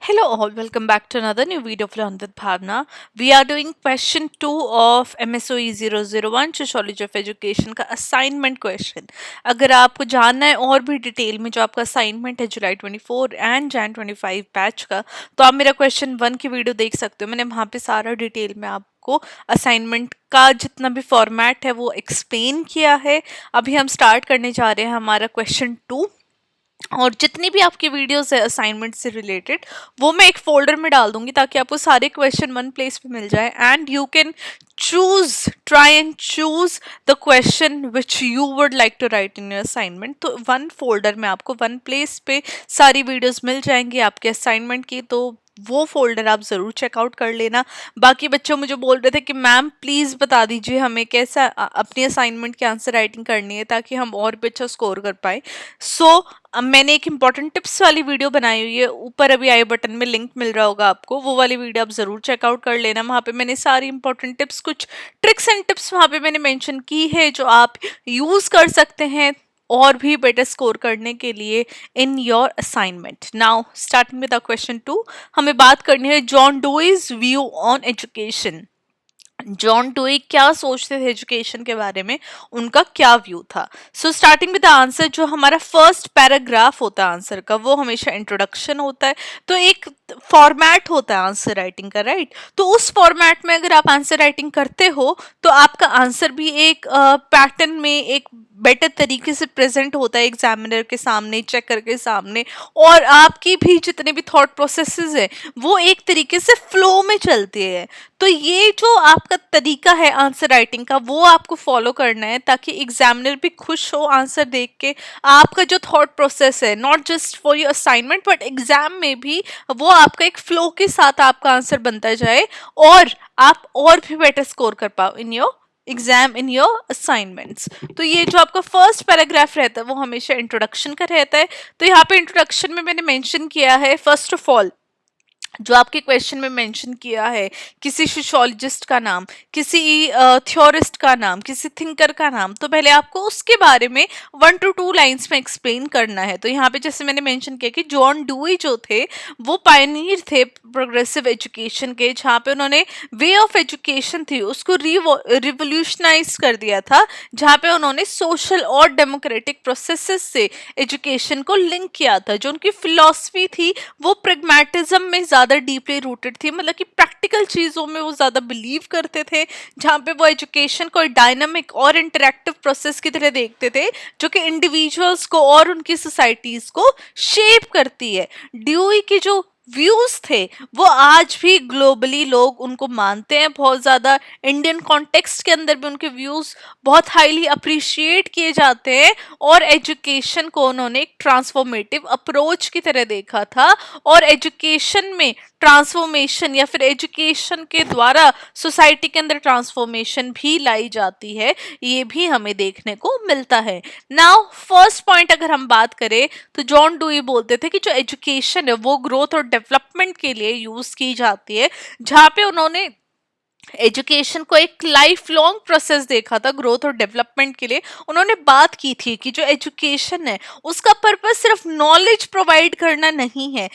Hello all, welcome back to another new video of Learn with Bhavna. We are doing question 2 of MSOE 001 Sociology of Education का assignment question. अगर आपको जानना है और भी detail में जो आपका असाइनमेंट है जुलाई 24 एंड जैन 25 बैच का, तो आप मेरा क्वेश्चन 1 की वीडियो देख सकते हो. मैंने वहाँ पे सारा डिटेल में आपको असाइनमेंट का जितना भी फॉर्मेट है वो एक्सप्लेन किया है. अभी हम स्टार्ट करने जा रहे हैं हमारा क्वेश्चन 2. और जितनी भी आपकी वीडियोस है असाइनमेंट से रिलेटेड वो मैं एक फोल्डर में डाल दूंगी ताकि आपको सारे क्वेश्चन वन प्लेस पे मिल जाए and you can try and choose the question which you would like to write in your assignment. तो वन फोल्डर में आपको वन प्लेस पे सारी वीडियोस मिल जाएंगी आपके असाइनमेंट की, तो वो फोल्डर आप ज़रूर चेकआउट कर लेना. बाकी बच्चों मुझे बोल रहे थे कि मैम प्लीज़ बता दीजिए हमें कैसा अपनी असाइनमेंट की आंसर राइटिंग करनी है ताकि हम और भी अच्छा स्कोर कर पाए. मैंने एक इम्पॉर्टेंट टिप्स वाली वीडियो बनाई हुई है, ऊपर अभी आई बटन में लिंक मिल रहा होगा आपको, वो वाली वीडियो आप ज़रूर चेकआउट कर लेना. वहाँ पे मैंने सारी इंपॉर्टेंट टिप्स, कुछ ट्रिक्स एंड टिप्स वहाँ पे मैंने मेंशन की है जो आप यूज़ कर सकते हैं और भी बेटर स्कोर करने के लिए in your assignment. Now starting with the question 2, हमें बात करनी है John Dewey's view on education. John Dewey क्या सोचते थे एजुकेशन के बारे में, उनका क्या व्यू था. So starting with the answer, जो हमारा फर्स्ट पैराग्राफ होता है आंसर का वो हमेशा इंट्रोडक्शन होता है. तो एक फॉर्मेट होता है आंसर राइटिंग का, राइट. तो उस फॉर्मेट में अगर आप आंसर राइटिंग करते हो तो आपका आंसर भी एक पैटर्न में एक बेटर तरीके से प्रेजेंट होता है एग्जामिनर के सामने, चेकर के सामने, और आपकी भी जितने भी थॉट प्रोसेसेस है वो एक तरीके से फ्लो में चलती है. तो ये जो आपका तरीका है आंसर राइटिंग का वो आपको फॉलो करना है ताकि एग्जामिनर भी खुश हो आंसर देख के. आपका जो थॉट प्रोसेस है not just for your assignment but exam में भी वो आपका एक फ्लो के साथ आपका आंसर बनता जाए और आप और भी बेटर स्कोर कर पाओ in your exam, in your assignments. तो ये जो आपका फर्स्ट पैराग्राफ रहता है वो हमेशा इंट्रोडक्शन का रहता है. तो यहाँ पे इंट्रोडक्शन में मैंने मेंशन किया है फर्स्ट ऑफ ऑल जो आपके क्वेश्चन में मेंशन किया है किसी सोशियोलॉजिस्ट का नाम, किसी थ्योरिस्ट का नाम, किसी थिंकर का नाम, तो पहले आपको उसके बारे में 1 to 2 लाइंस में एक्सप्लेन करना है. तो यहाँ पे जैसे मैंने मेंशन किया कि जॉन डुई जो थे वो पायनियर थे प्रोग्रेसिव एजुकेशन के, जहाँ पे उन्होंने वे ऑफ एजुकेशन थी उसको रिवोल्यूशनाइज कर दिया था, जहाँ पे उन्होंने सोशल और डेमोक्रेटिक प्रोसेसेस से एजुकेशन को लिंक किया था. जो उनकी फिलॉसफी थी वो प्रेगमेटिज्म में ज़्यादा डीपली रूटेड थी, मतलब कि प्रैक्टिकल चीज़ों में वो ज़्यादा बिलीव करते थे, जहाँ पे वो एजुकेशन को डायनामिक और इंटरेक्टिव प्रोसेस की तरह देखते थे जो कि इंडिविजुअल्स को और उनकी सोसाइटीज़ को शेप करती है. ड्यूई की जो व्यूज थे वो आज भी ग्लोबली लोग उनको मानते हैं बहुत ज़्यादा. इंडियन कॉन्टेक्स्ट के अंदर भी उनके व्यूज बहुत हाईली अप्रिशिएट किए जाते हैं और एजुकेशन को उन्होंने एक ट्रांसफॉर्मेटिव अप्रोच की तरह देखा था और एजुकेशन में ट्रांसफॉर्मेशन या फिर एजुकेशन के द्वारा सोसाइटी के अंदर ट्रांसफॉर्मेशन भी लाई जाती है, ये भी हमें देखने को मिलता है. नाउ फर्स्ट पॉइंट अगर हम बात करें तो जॉन डुई बोलते थे कि जो एजुकेशन है वो ग्रोथ और डेवलपमेंट के लिए यूज की जाती है, जहाँ पे उन्होंने एजुकेशन को एक लाइफ लॉन्ग प्रोसेस देखा था ग्रोथ और डेवलपमेंट के लिए. उन्होंने बात की थी कि जो एजुकेशन है उसका पर्पस सिर्फ नॉलेज प्रोवाइड करना नहीं है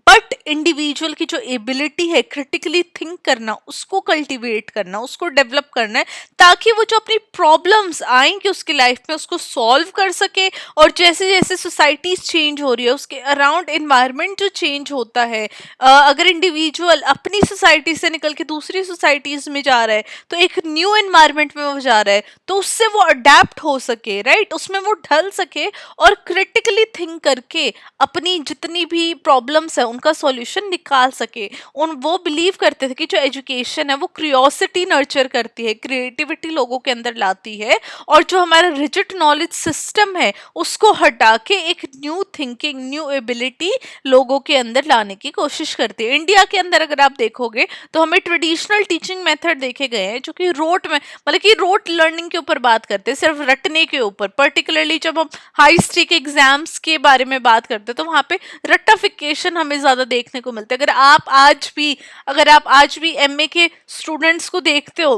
बट इंडिविजुअल की जो एबिलिटी है क्रिटिकली थिंक करना उसको कल्टीवेट करना, उसको डेवलप करना है ताकि वो जो अपनी प्रॉब्लम्स आएंगी उसकी लाइफ में उसको सॉल्व कर सके. और जैसे जैसे सोसाइटीज चेंज हो रही है उसके अराउंड एनवायरनमेंट जो चेंज होता है, अगर इंडिविजुअल अपनी सोसाइटी से निकल के दूसरी सोसाइटीज में जा रहा है तो एक न्यू एनवायरनमेंट में वो जा रहा है तो उससे वो अडेप्ट हो सके, राइट, उसमें वो ढल सके और क्रिटिकली थिंक करके अपनी जितनी भी प्रॉब्लम्स है उनका सॉल्यूशन निकाल सके. वो बिलीव करते थे कि जो एजुकेशन है वो क्यूरियोसिटी नर्चर करती है, क्रिएटिविटी लोगों के अंदर लाती है और जो हमारा रिजिड नॉलेज सिस्टम है उसको हटा के एक न्यू थिंकिंग, न्यू एबिलिटी लोगों के अंदर लाने की कोशिश करती है. इंडिया के अंदर अगर आप देखोगे तो हमें ट्रेडिशनल टीचिंग मेथड देखे गए हैं जो कि रोट में, मतलब कि रोट लर्निंग के ऊपर बात करते हैं, सिर्फ रटने के ऊपर. पर्टिकुलरली जब हम हाई स्टेक एग्जाम्स के बारे में बात करते हैं तो वहाँ पे रट्टाफिकेशन हमें ज़्यादा देखने को मिलता है. अगर आप आज भी एमए के स्टूडेंट्स को देखते हो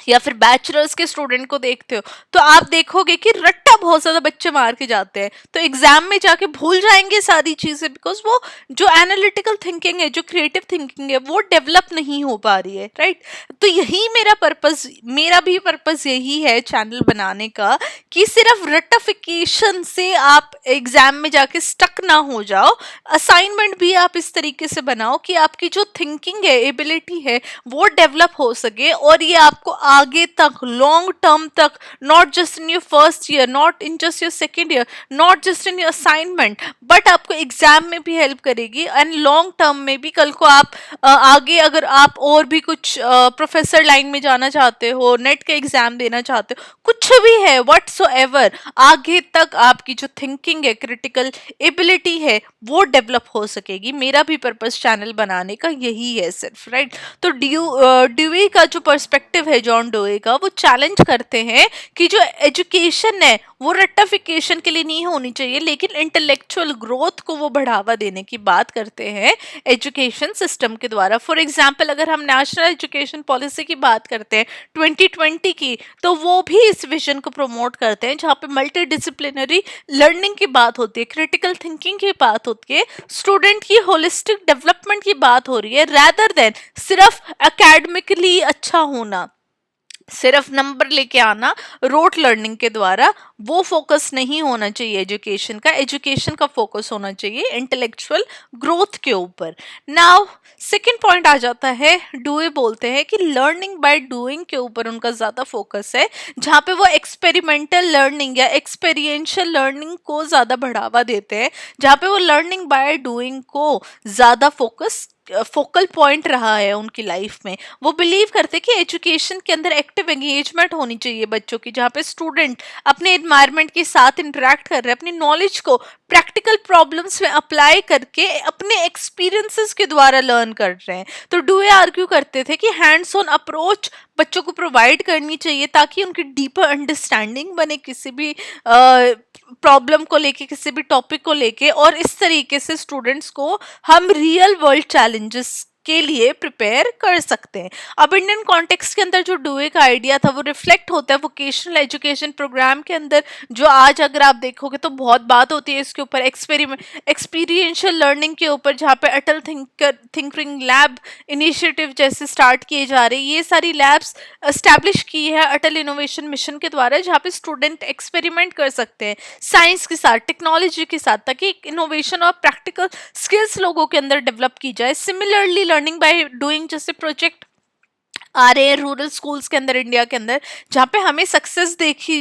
या फिर बैचलर्स के स्टूडेंट को देखते हो, तो आप देखोगे कि रट्टा बहुत ज्यादा बच्चे मार के जाते हैं, तो एग्जाम में जाके भूल जाएंगे सारी चीजें, बिकॉज वो जो एनालिटिकल थिंकिंग है, जो क्रिएटिव थिंकिंग है, वो डेवलप नहीं हो पा रही है, राइट। तो यही मेरा भी पर्पस यही है चैनल बनाने का, कि सिर्फ रट्टाफिकेशन से आप एग्जाम में जाके स्टक ना हो जाओ। असाइनमेंट भी आप इस तरीके से बनाओ कि आपकी जो थिंकिंग है, एबिलिटी है, वो डेवलप हो सके, और ये आपको आगे तक, लॉन्ग टर्म तक, not just in your first year, not in just your second year, not just in your assignment, but आपको एग्जाम में भी हेल्प करेगी, एंड लॉन्ग टर्म में भी कल को आप आगे अगर आप और भी कुछ प्रोफेसर लाइन में जाना चाहते हो, नेट का एग्जाम देना चाहते हो, कुछ भी है व्हाटसोएवर, आगे तक आपकी जो थिंकिंग है, क्रिटिकल एबिलिटी है, वो डेवलप हो सकेगी। मेरा भी पर्पस चैनल बनाने का यही है सिर्फ, राइट। तो ड्यूई का जो पर्सपेक्टिव है, जॉन डोए का, वो चैलेंज करते हैं कि जो एजुकेशन है वो रट्टाफिकेशन के लिए नहीं होनी चाहिए, लेकिन इंटेलेक्चुअल ग्रोथ को वो बढ़ावा देने की बात करते हैं एजुकेशन सिस्टम के द्वारा। फॉर एग्जाम्पल, अगर हम नेशनल एजुकेशन पॉलिसी की बात करते हैं 2020 की, तो वो भी इस विजन को प्रमोट करते हैं, जहाँ पे मल्टी डिसिप्लिनरी लर्निंग की बात होती है, क्रिटिकल थिंकिंग की बात होती है, स्टूडेंट की होलिस्टिक डेवलपमेंट की बात हो रही है, रैदर देन सिर्फ एकेडमिकली अच्छा होना, सिर्फ नंबर लेके आना रोट लर्निंग के द्वारा। वो फोकस नहीं होना चाहिए एजुकेशन का फोकस होना चाहिए इंटेलेक्चुअल ग्रोथ के ऊपर। नाउ सेकंड पॉइंट आ जाता है, डूए बोलते हैं कि लर्निंग बाय डूइंग के ऊपर उनका ज्यादा फोकस है, जहाँ पे वो एक्सपेरिमेंटल लर्निंग या एक्सपेरिएंशियल लर्निंग को ज्यादा बढ़ावा देते हैं, जहाँ पे वो लर्निंग बाय डूइंग को ज्यादा फोकल पॉइंट रहा है उनकी लाइफ में। वो बिलीव करते कि एजुकेशन के अंदर एक्टिव एंगेजमेंट होनी चाहिए बच्चों की, जहाँ पे स्टूडेंट अपने एनवायरनमेंट के साथ इंटरेक्ट कर रहे हैं, अपनी नॉलेज को प्रैक्टिकल प्रॉब्लम्स में अप्लाई करके अपने एक्सपीरियंसेस के द्वारा लर्न कर रहे हैं। तो डुए आर्ग्यू करते थे कि हैंड्स ऑन अप्रोच बच्चों को प्रोवाइड करनी चाहिए, ताकि उनकी डीपर अंडरस्टैंडिंग बने किसी भी प्रॉब्लम को लेके, किसी भी टॉपिक को लेके, और इस तरीके से स्टूडेंट्स को हम रियल वर्ल्ड चैलेंजेस के लिए प्रिपेयर कर सकते हैं। अब इंडियन कॉन्टेक्स्ट के अंदर जो डुए का आइडिया था वो रिफ्लेक्ट होता है वोकेशनल एजुकेशन प्रोग्राम के अंदर, जो आज अगर आप देखोगे तो बहुत बात होती है इसके ऊपर, एक्सपीरियंशियल लर्निंग के ऊपर, जहाँ पे अटल थिंकिंग लैब इनिशिएटिव जैसे स्टार्ट किए जा रहे हैं। ये सारी लैब्स एस्टैब्लिश की है अटल इनोवेशन मिशन के द्वारा, जहाँ पे स्टूडेंट एक्सपेरिमेंट कर सकते हैं साइंस के साथ, टेक्नोलॉजी के साथ, ताकि इनोवेशन और प्रैक्टिकल स्किल्स लोगों के अंदर डेवलप की जाए। सिमिलरली लर्निंग बाय डूइंग जैसे प्रोजेक्ट आ रहे हैं रूरल स्कूल्स के अंदर, इंडिया के अंदर, जहाँ पे हमें सक्सेस देखी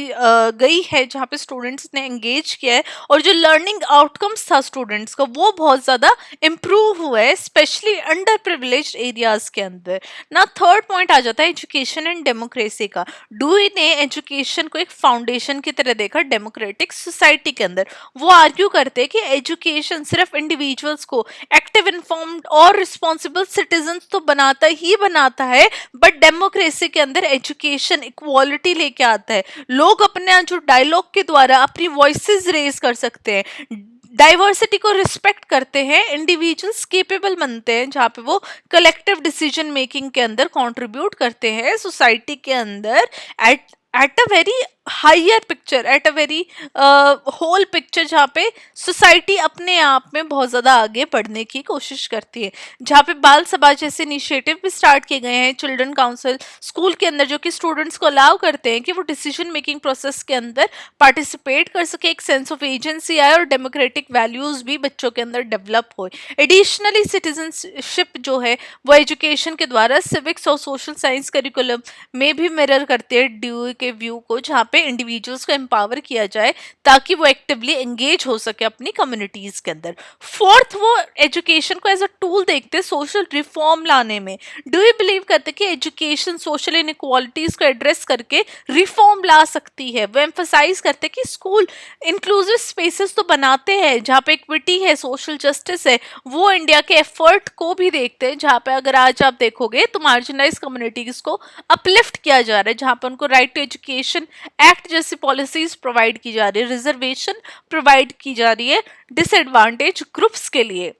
गई है, जहाँ पे स्टूडेंट्स ने एंगेज किया है, और जो लर्निंग आउटकम्स था स्टूडेंट्स का वो बहुत ज़्यादा इम्प्रूव हुआ है, स्पेशली अंडर प्रिविलेज्ड एरियाज के अंदर ना। थर्ड पॉइंट आ जाता है एजुकेशन एंड डेमोक्रेसी का। डुई ने एजुकेशन को एक फाउंडेशन की तरह देखा डेमोक्रेटिक सोसाइटी के अंदर। वो आर्ग्यू करते हैं कि एजुकेशन सिर्फ इंडिविजुअल्स को एक्टिव, इन्फॉर्म्ड और रिस्पॉन्सिबल सिटीजन तो बनाता ही बनाता है, बट डेमोक्रेसी के अंदर एजुकेशन इक्वालिटी लेके आता है। लोग अपने जो डायलॉग के द्वारा अपनी वॉइसेस रेज कर सकते हैं, डाइवर्सिटी को रिस्पेक्ट करते हैं, इंडिविजुअल्स केपेबल बनते हैं, जहाँ पे वो कलेक्टिव डिसीजन मेकिंग के अंदर कंट्रीब्यूट करते हैं सोसाइटी के अंदर at a very higher picture, at a very whole picture, जहाँ पे सोसाइटी अपने आप में बहुत ज़्यादा आगे बढ़ने की कोशिश करती है। जहाँ पे बाल सभा जैसे इनिशिएटिव भी स्टार्ट किए गए हैं, चिल्ड्रन काउंसिल स्कूल के अंदर, जो कि स्टूडेंट्स को अलाउ करते हैं कि वो डिसीजन मेकिंग प्रोसेस के अंदर पार्टिसिपेट कर सके, एक सेंस ऑफ एजेंसी आए और डेमोक्रेटिक वैल्यूज भी बच्चों के अंदर डेवलप हो। एडिशनली सिटीजनशिप जो है वो एजुकेशन के द्वारा सिविक्स और सोशल साइंस करिकुलम में भी मिरर करते हैं ड्यूई के व्यू को, जहाँ पे इंडिविजुअल्स को एम्पावर किया जाए ताकि वो एक्टिवली एंगेज हो सके अपनी कम्युनिटीज के अंदर। फोर्थ, वो एजुकेशन को एज अ टूल देखते सोशल रिफॉर्म लाने में। डू यू बिलीव करते कि एजुकेशन सोशल इनइक्वालिटीज को एड्रेस करके रिफॉर्म ला सकती है। वो एम्फसाइज करते कि स्कूल इंक्लूसिव स्पेसेस तो बनाते हैं जहाँ पे इक्विटी है, सोशल जस्टिस है। वो इंडिया के एफर्ट को भी देखते हैं, जहाँ पे अगर आज आप देखोगे तो मार्जिनलाइज कम्युनिटीज को अपलिफ्ट किया जा रहा है, जहाँ पे उनको राइट टू एजुकेशन एक्ट जैसी पॉलिसीज प्रोवाइड की जा रही है, रिजर्वेशन प्रोवाइड की जा रही है डिसएडवांटेज ग्रुप्स के लिए।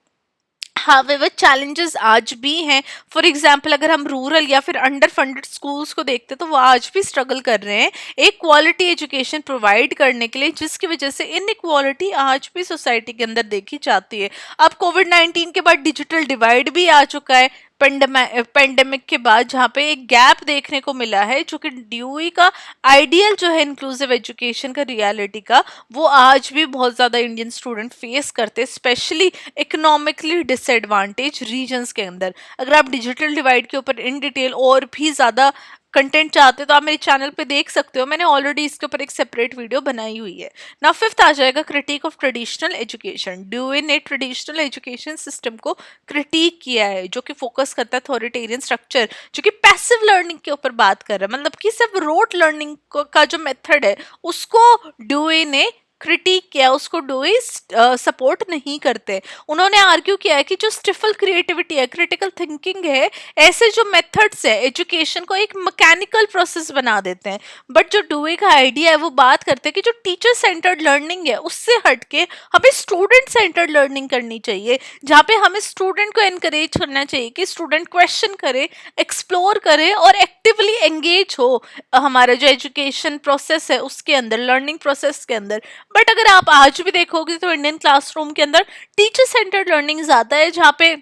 हावेवर चैलेंजेस आज भी हैं। फॉर एग्जाम्पल अगर हम रूरल या फिर अंडर फंडेड स्कूल्स को देखते हैं तो वो आज भी स्ट्रगल कर रहे हैं एक क्वालिटी एजुकेशन प्रोवाइड करने के लिए, जिसकी वजह से इनइक्वालिटी आज भी सोसाइटी के अंदर देखी जाती है। अब कोविड-19 के बाद डिजिटल डिवाइड भी आ चुका है पेंडेमिक के बाद, जहाँ पे एक गैप देखने को मिला है, जो कि ड्यूई का आइडियल जो है इंक्लूसिव एजुकेशन का, रियलिटी का, वो आज भी बहुत ज़्यादा इंडियन स्टूडेंट फेस करते हैं, स्पेशली इकोनॉमिकली डिसएडवांटेज रीजन्स के अंदर। अगर आप डिजिटल डिवाइड के ऊपर इन डिटेल और भी ज़्यादा कंटेंट चाहते हो तो आप मेरे चैनल पे देख सकते हो, मैंने ऑलरेडी इसके ऊपर एक सेपरेट वीडियो बनाई हुई है ना। फिफ्थ आ जाएगा critic of traditional education. Dewey ने ट्रेडिशनल एजुकेशन सिस्टम को क्रिटिक किया है, जो कि फोकस करता है अथॉरिटेरियन स्ट्रक्चर, जो कि पैसिव लर्निंग के ऊपर बात कर रहा है, मतलब कि सिर्फ रोट लर्निंग का जो मेथड है उसको ड्यूई ने क्रिटिक किया, उसको डूई सपोर्ट नहीं करते। उन्होंने आर्ग्यू किया है कि जो स्टिफल क्रिएटिविटी है, क्रिटिकल थिंकिंग है, ऐसे जो मेथड्स है एजुकेशन को एक मैकेनिकल प्रोसेस बना देते हैं। बट जो डूई का आइडिया है वो बात करते हैं कि जो टीचर सेंटर्ड लर्निंग है उससे हटके हमें स्टूडेंट सेंटर्ड लर्निंग करनी चाहिए, जहाँ पे हमें स्टूडेंट को एनकरेज करना चाहिए कि स्टूडेंट क्वेश्चन करे, एक्सप्लोर करे और एक्टिवली एंगेज हो हमारा जो एजुकेशन प्रोसेस है उसके अंदर, लर्निंग प्रोसेस के अंदर। बट अगर आप आज भी देखोगे तो इंडियन क्लासरूम के अंदर टीचर सेंटर्ड लर्निंग ज्यादा है, जहाँ पे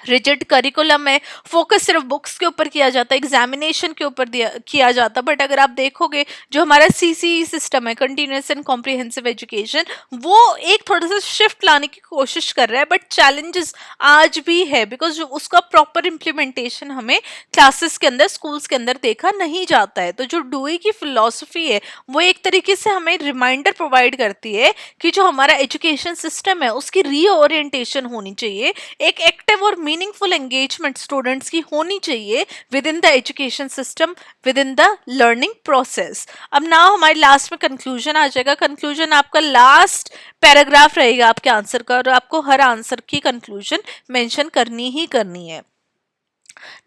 रिजिड करिकुलम है, फोकस सिर्फ बुक्स के ऊपर किया जाता है, एग्जामिनेशन के ऊपर किया जाता है। बट अगर आप देखोगे जो हमारा सीसीई सिस्टम है, कंटिन्यूस एंड कॉम्प्रिहेंसिव एजुकेशन, वो एक थोड़ा सा शिफ्ट लाने की कोशिश कर रहा है, बट चैलेंजेस आज भी है, बिकॉज उसका प्रॉपर इम्प्लीमेंटेशन हमें क्लासेस के अंदर, स्कूल्स के अंदर देखा नहीं जाता है। तो जो डूई की फिलॉसफी है वो एक तरीके से हमें रिमाइंडर प्रोवाइड करती है कि जो हमारा एजुकेशन सिस्टम है उसकी रीओरिएंटेशन होनी चाहिए, एक एक्टिव और मीनिंगफुल एंगेजमेंट स्टूडेंट्स की होनी चाहिए with in the education system, with in the learning process. अब ना हमारे लास्ट में कंक्लूजन आ जाएगा। कंक्लूजन आपका लास्ट पैराग्राफ रहेगा आपके आंसर का, और आपको हर आंसर की कंक्लूजन मेंशन करनी ही करनी है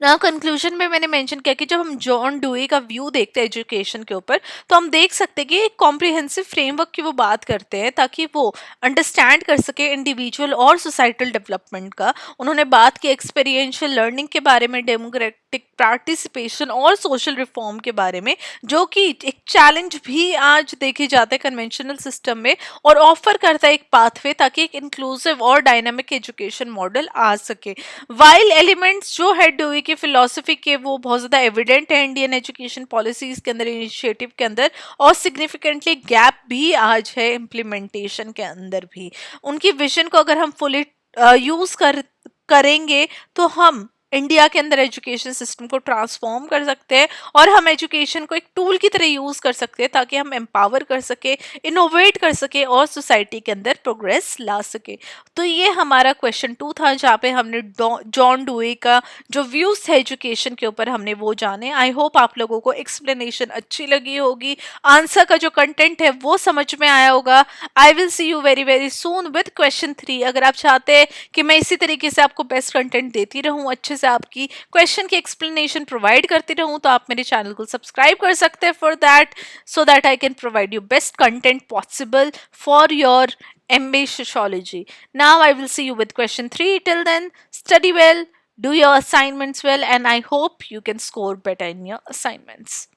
ना। कंक्लूजन में मैंने मेंशन किया कि जब हम जॉन डूई का व्यू देखते हैं एजुकेशन के ऊपर, तो हम देख सकते हैं कि एक कॉम्प्रिहेंसिव फ्रेमवर्क की वो बात करते हैं ताकि वो अंडरस्टैंड कर सके इंडिविजुअल और सोसाइटल डेवलपमेंट का। उन्होंने बात की एक्सपीरियंशियल लर्निंग के बारे में, डेमोक्रेटिक पार्टिसिपेशन और सोशल रिफॉर्म के बारे में, जो कि एक चैलेंज भी आज देखे जाते हैं कन्वेंशनल सिस्टम में, और ऑफर करता है एक पाथवे ताकि एक इंक्लूसिव और डायनामिक एजुकेशन मॉडल आ सके। वाइल एलिमेंट्स जो है डूई की फिलोसफी के वो बहुत ज़्यादा एविडेंट है इंडियन एजुकेशन पॉलिसीज के अंदर, इनिशिएटिव के अंदर, और सिग्निफिकेंटली गैप भी आज है इम्प्लीमेंटेशन के अंदर भी। उनकी विजन को अगर हम फुली यूज करेंगे तो हम इंडिया के अंदर एजुकेशन सिस्टम को ट्रांसफॉर्म कर सकते हैं, और हम एजुकेशन को एक टूल की तरह यूज कर सकते हैं ताकि हम एम्पावर कर सके, इनोवेट कर सके और सोसाइटी के अंदर प्रोग्रेस ला सके। तो ये हमारा क्वेश्चन 2 था, जहाँ पे हमने जॉन डूई का जो व्यूज है एजुकेशन के ऊपर हमने वो जाने। आई होप आप लोगों को एक्सप्लेनेशन अच्छी लगी होगी, आंसर का जो कंटेंट है वो समझ में आया होगा। I will see you very very soon with question 3। अगर आप चाहते हैं कि मैं इसी तरीके से आपको बेस्ट कंटेंट देती रहूं, अच्छे से आपकी क्वेश्चन की एक्सप्लेनेशन प्रोवाइड करती रहूं, तो आप मेरे चैनल को सब्सक्राइब कर सकते हैं for that, so that I can provide you best content possible for your MA Sociology. Now I will see you with question 3. Till then, study well, do your assignments well, and I hope you can score better in your assignments.